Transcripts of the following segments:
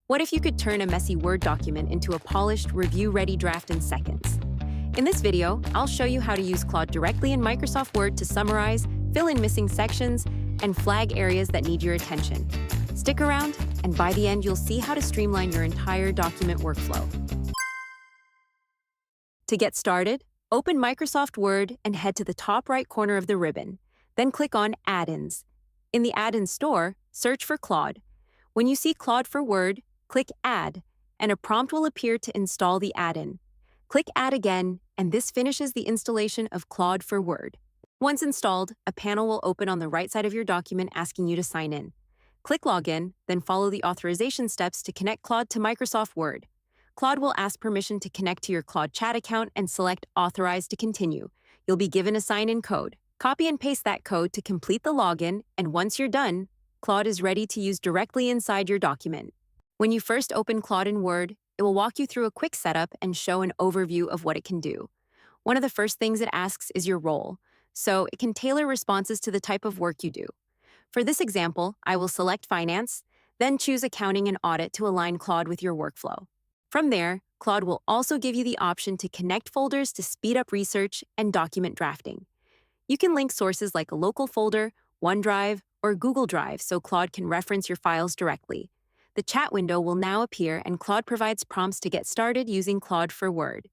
What if you could turn a messy Word document into a polished, review-ready draft in seconds? In this video, I'll show you how to use Claude directly in Microsoft Word to summarize, fill in missing sections, and flag areas that need your attention. Stick around, and by the end, you'll see how to streamline your entire document workflow. To get started, open Microsoft Word and head to the top right corner of the ribbon. Then click on Add-ins. In the Add-ins store, search for Claude. When you see Claude for Word, click Add, and a prompt will appear to install the add-in. Click Add again, and this finishes the installation of Claude for Word. Once installed, a panel will open on the right side of your document asking you to sign in. Click Login, then follow the authorization steps to connect Claude to Microsoft Word. Claude will ask permission to connect to your Claude chat account and select Authorize to continue. You'll be given a sign-in code. Copy and paste that code to complete the login, and once you're done, Claude is ready to use directly inside your document. When you first open Claude in Word, it will walk you through a quick setup and show an overview of what it can do. One of the first things it asks is your role, so it can tailor responses to the type of work you do. For this example, I will select Finance, then choose Accounting and Audit to align Claude with your workflow. From there, Claude will also give you the option to connect folders to speed up research and document drafting. You can link sources like a local folder, OneDrive, or Google Drive so Claude can reference your files directly. The chat window will now appear, and Claude provides prompts to get started using Claude for Word.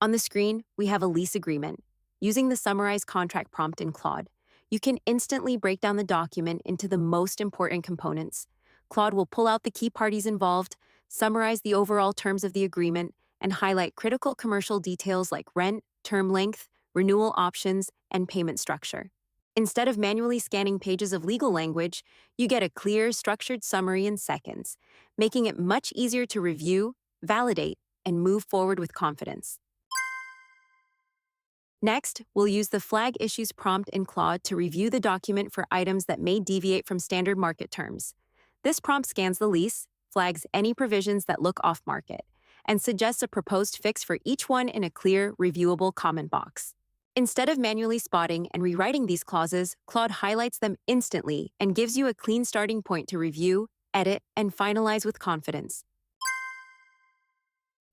On the screen, we have a lease agreement. Using the Summarize Contract prompt in Claude, you can instantly break down the document into the most important components. Claude will pull out the key parties involved, summarize the overall terms of the agreement, and highlight critical commercial details like rent, term length, renewal options, and payment structure. Instead of manually scanning pages of legal language, you get a clear, structured summary in seconds, making it much easier to review, validate, and move forward with confidence. Next, we'll use the Flag Issues prompt in Claude to review the document for items that may deviate from standard market terms. This prompt scans the lease, flags any provisions that look off-market, and suggests a proposed fix for each one in a clear, reviewable comment box. Instead of manually spotting and rewriting these clauses, Claude highlights them instantly and gives you a clean starting point to review, edit, and finalize with confidence.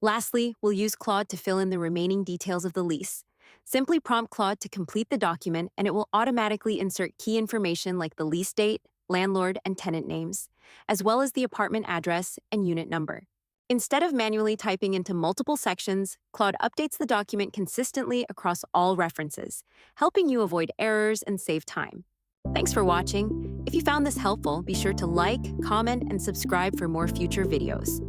Lastly, we'll use Claude to fill in the remaining details of the lease. Simply prompt Claude to complete the document, and it will automatically insert key information like the lease date, landlord and tenant names, as well as the apartment address and unit number. Instead of manually typing into multiple sections, Claude updates the document consistently across all references, helping you avoid errors and save time. Thanks for watching. If you found this helpful, be sure to like, comment, and subscribe for more future videos.